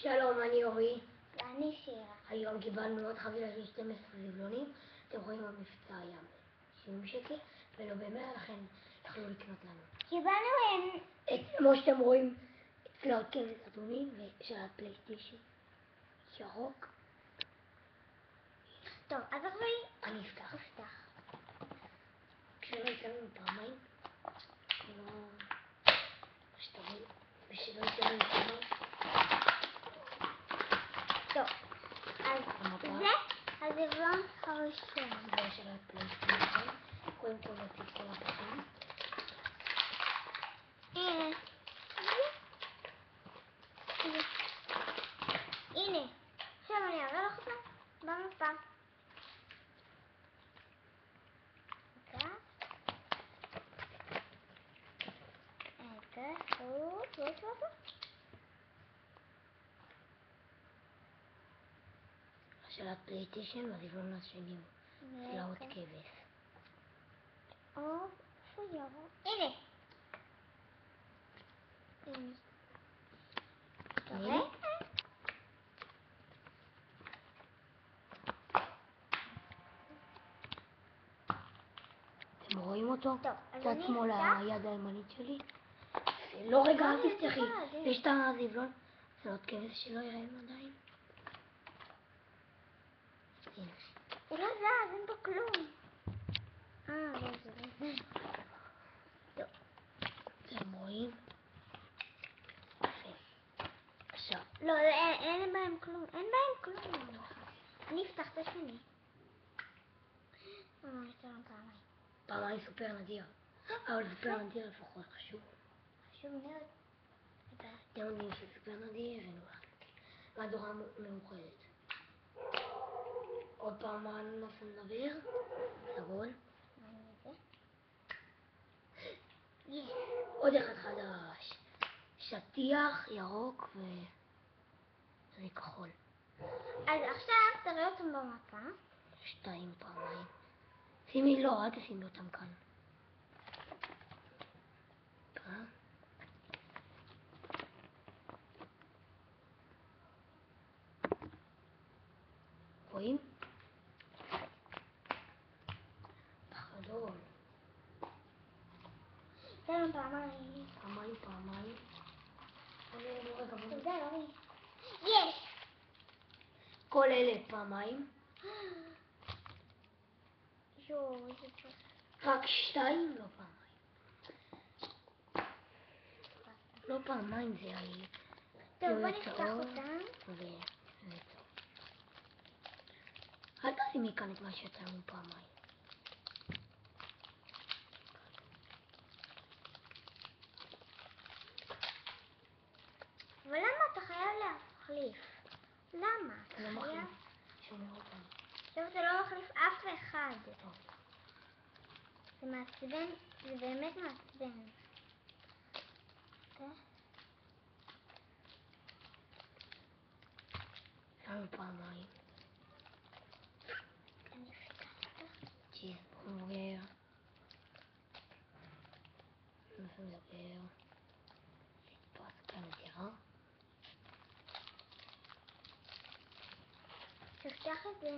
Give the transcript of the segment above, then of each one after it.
שלום, אני אורי. ואני שירה. היום קיבלנו עוד חבילה של 12 זבלונים. אתם רואים המבצע היה שום שקל, ולא במאה, לכן יכלו לקנות לנו. קיבלנו כמו שאתם רואים, להרכבת אדומים ושל הפלייסטיישן. ירוק. טוב, אז עכשיו אני אפתח. כשלא יצא לנו פעמיים, כמו שאתם רואים, ושלא יצא לנו פעמיים. טוב, אז זה הזבלון הראשון. זה של הפלייסטיישן. קודם כל נוציא את כל הפחים. הנה, עכשיו אני אראה לך אותה במפה. של הפלייסטיישן והזבלון השני צלעות כבש. איפה ירוק? הנה. אתה רואה? אתם רואים אותו? טוב, אז צד אני שמאל אפתח. היד הימנית שלי. לא, רגע, אל תפתחי. יש את הזבלון. צלעות כבש שלא יראינו עדיין. הנה. הוא לא זז, אין בו כלום. לא זה. טוב. אתם רואים? עכשיו. לא, אין בהם כלום. אין בהם כלום. אני אפתח את השני. יש לנו פעמיים. פעמיים סופר נדיר. אבל סופר נדיר לפחות חשוב. חשוב מאוד. אתם יודעים שסופר נדיר מהדורה מאוחדת. עוד פעם מה אנחנו נדבר? סגול. עוד אחד חדש. שטיח, ירוק וזה כחול. אז עכשיו תראה אותם במפה. 2 פעמיים. שימי לא, אל תשימי אותם כאן. רואים? גדול. תראה פעמיים. פעמיים. תודה, אורי. יש! כל אלה פעמיים. יואו, איזה טוב. רק 2 לא פעמיים. לא פעמיים זה היה. טוב, בוא נפתח אותם. אל תשימי כאן את מה שיצא לנו פעמיים. אבל למה אתה חייב להחליף? למה? אתה לא חייב? מחליף. שומר אותם. עכשיו אתה לא מחליף אף אחד. טוב. זה מעצבן, זה באמת מעצבן. לנו פעמיים. אני אפתח אותך. צ'יזבורגר. נדבר. פסטה נדירה. תפתח את זה.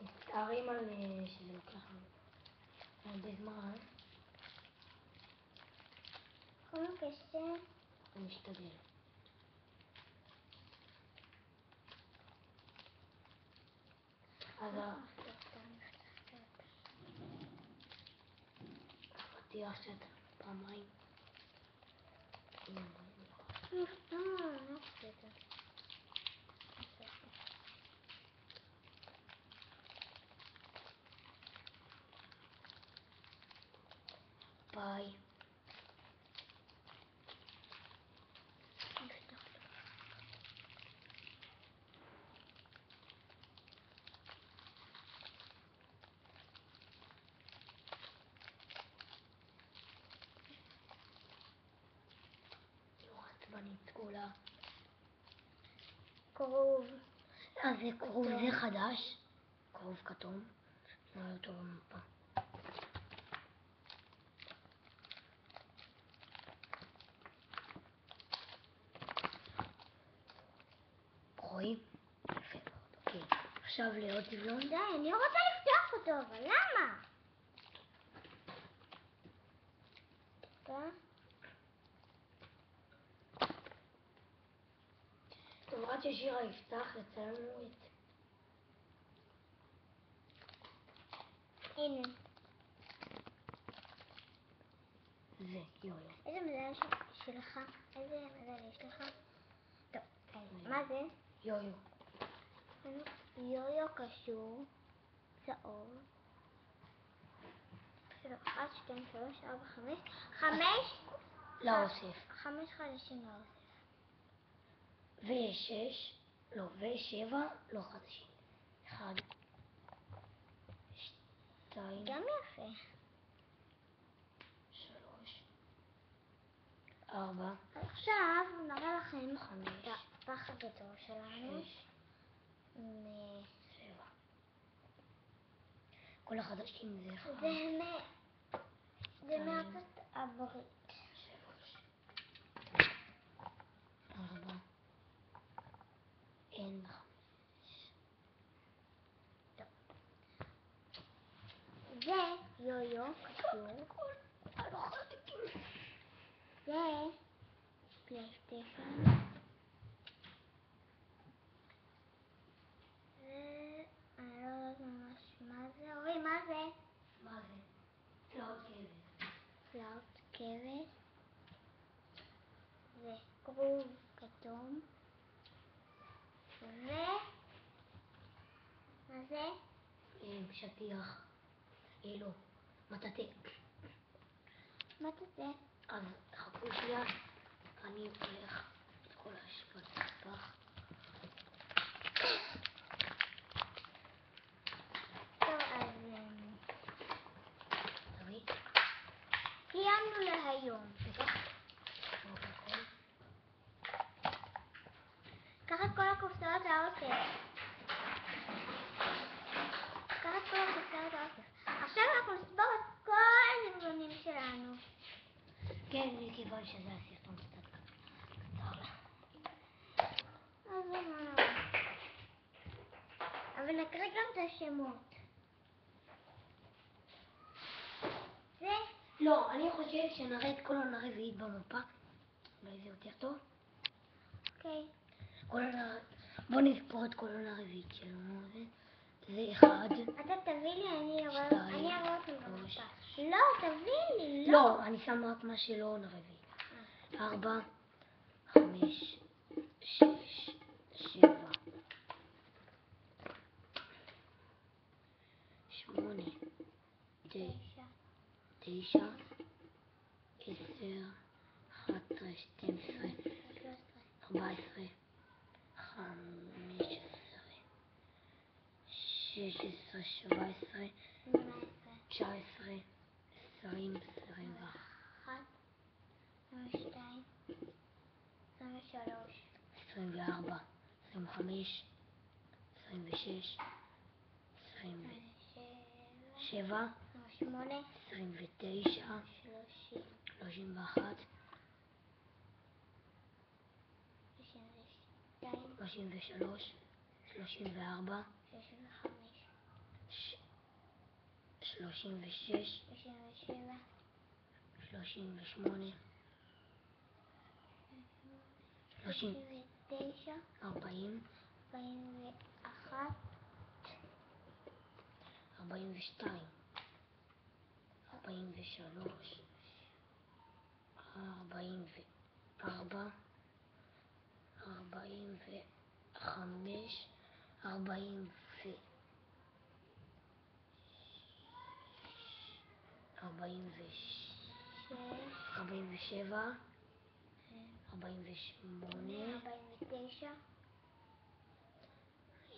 מצטערים על שזה לוקח הרבה זמן. קודם קשה. אני משתדל. אז הפתיח שאתה פעמיים. ביי. פנית כולה. כרוב. אז זה כרוב, כתום. זה חדש. כרוב כתום. נראה אותו במפה. רואים? יפה מאוד, אוקיי. עכשיו לעוד טבלון. די, אני רוצה לפתוח אותו, אבל למה? טוב, עד ששירה יפתח, יצא לנו את... הנה. זה, יו-יו. איזה מזל שלך? איזה מזל יש לך? טוב, מה זה? יו-יו. יו-יו קשור, צהוב. 1, 2, 3, 4, 5. לאוסף. 5 חדשים לאוסף. ו6, לא, ו7, לא חדשים. 1, 2, גם יפה. 3, 4, עכשיו נראה לכם 5, את הפח הגדול שלנו. 6, 7. כל החדשים זה 1, זה מארצות הברית. 3, 4, אין 5. זה יו-יו קשור. זה פלייסטיישן. אני לא יודעת ממש מה זה. אורי, מה זה? מה זה? תלאות כבש. תלאות כבש. זה כרוב כתום. מה זה? שטיח. לא, מטאטא. מה זה? אז חכו שנייה, אני הולך את כל האשפות לפח. טוב, אז תראי. סיימנו להיום. קח את כל הקופסאות לאוסף. עכשיו אנחנו נסבור את כל הנבלונים שלנו. כן, מכיוון שזה הסרטון קצת קצר. אז מה? אבל נקריא גם את השמות. זה? לא, אני חושב שנראה את כל עונה רביעית במפה. אולי זה יותר טוב. אוקיי. בוא נספור את כל עונה רביעית שלנו. זה 1. אתה תביא לי, אני אראה אותם במפה. לא, תביא לי, לא, אני שם רק מה שלא עונה רביעית. 4, 5, 6, 7, 8, 9, 10, 11, 12, 14, 15, 16, 17, 19, 20, 21, 22, 23, 24, 25, 26, 27, 28, 29, 30, 31, 32, 33, 34, 35, 36, 37, 38, 39, 40, 41, 42, 43, 44, 45, 46, 47, 48, 49,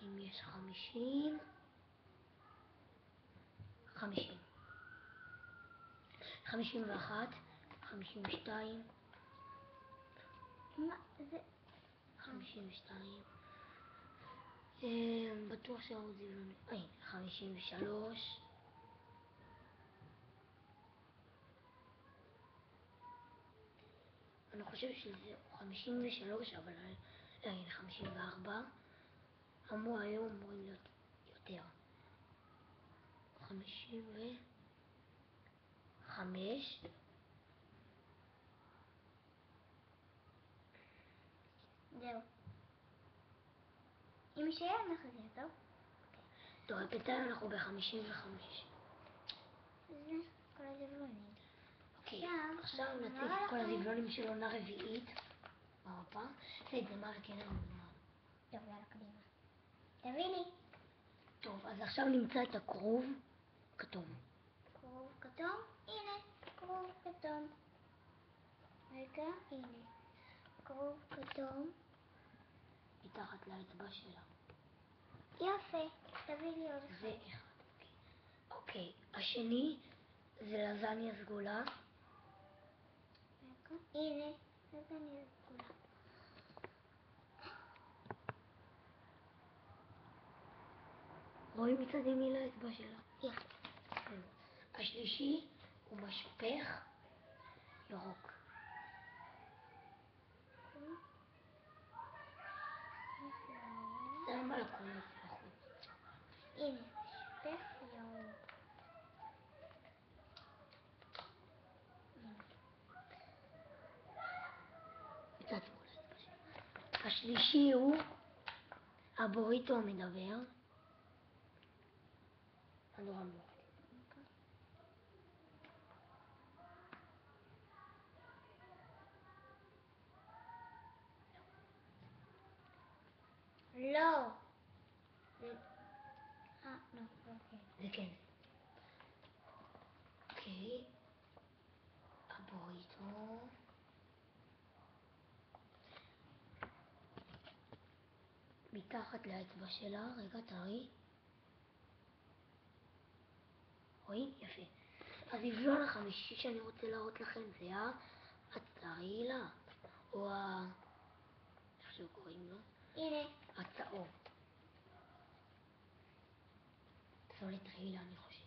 אם יש 50, 50, 51, 52, מה זה? 52. בטוח שהעוד זיווני. 53. אני חושב שזה 53, אבל הנה 54. היום אמורים להיות יותר. 55. זהו. אם יישאר נחזיר, טוב? טוב, בינתיים אנחנו ב-55. זה כל הזבלונים. אוקיי, עכשיו נציג את כל הזבלונים של עונה רביעית במפה. זה נאמר כן המוזמן. טוב, יאללה, קדימה. תביא לי. טוב, אז עכשיו נמצא את הכרוב כתום. כרוב כתום? הנה, כרוב כתום. רגע, הנה. כרוב כתום. מתחת לאצבע שלה. יפה, תביא לי עוד זה אחד. אחד. אוקיי, השני זה לזניה סגולה. רגע, הנה, לזניה סגולה. רואים מצד ימין לאצבע שלה. יפה. השלישי הוא משפך ירוק. שם על הקולות בחוץ. הנה, משפך ירוק. מצד שמאל האצבע שלה. השלישי הוא הבוריטו המדבר. הדור המאוחד. לא. לא, אוקיי. זה כן. אוקיי. הבוריטו. מתחת לאצבע שלה, רגע, תראי. רואים? יפה. הזבלון החמישי שאני רוצה להראות לכם זה הצעילה, או איך שקוראים לו? הנה. הצהוב. פסולת רעילה, אני חושב.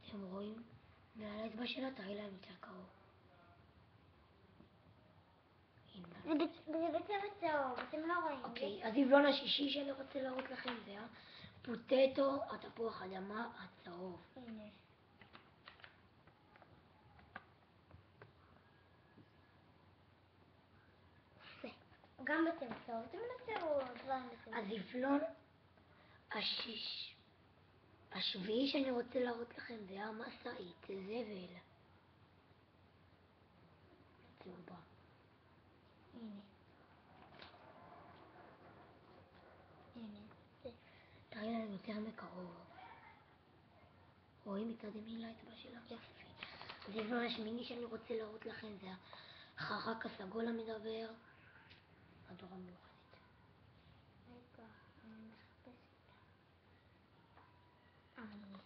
אתם רואים? מעל האצבע שלה תראי להם יותר קרוב. זה בצבע צהוב, אתם לא רואים. אוקיי, הזבלון השישי שאני רוצה להראות לכם זה הפוטטו, התפוח אדמה הצהוב. הנה. גם בצבע צהוב, אתם לא תראו דברים בצבע. הזבלון השביעי שאני רוצה להראות לכם זה המשאית, זה זבל. צהובה. הנה. הנה. תראי להם יותר מקרוב. רואים מצד ימין לאצבע שלה? יפה. הזבלון השמיני שאני רוצה להראות לכם זה החרק הסגול המדבר. הדור המאוחדת. רגע, אני מחפשת. הנה.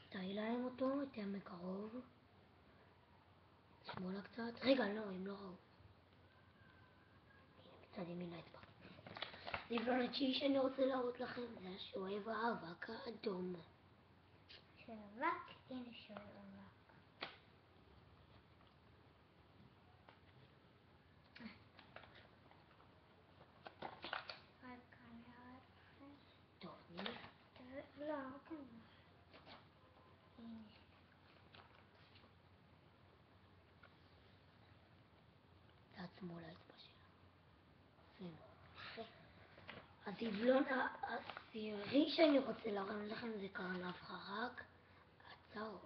תראי להם אותו יותר מקרוב. שמאלה קצת. רגע, לא, הם לא ראו. הנה, מצד ימין האצבע. הזבלון התשיעי שאני רוצה להראות לכם זה השואב האבק האדום. שואב אבק? הנה שואב אבק. רק כאן ירד. טוב, הנה. לא, רק כאן. הנה. צד שמאל האצבע שלה. הזבלון העשירי שאני רוצה להראות לכם זה קרנף חרק הצהוב.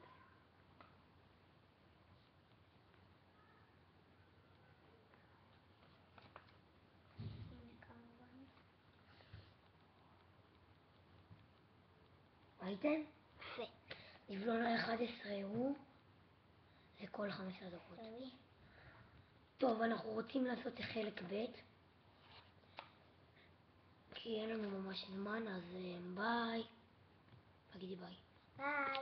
הנה כמובן. ראיתם? יפה. זבלון ה-11 הוא זה כל 15 דקות. טוב, אנחנו רוצים לעשות חלק ב' כי אין לנו ממש זמן, אז ביי. תגידי ביי. ביי.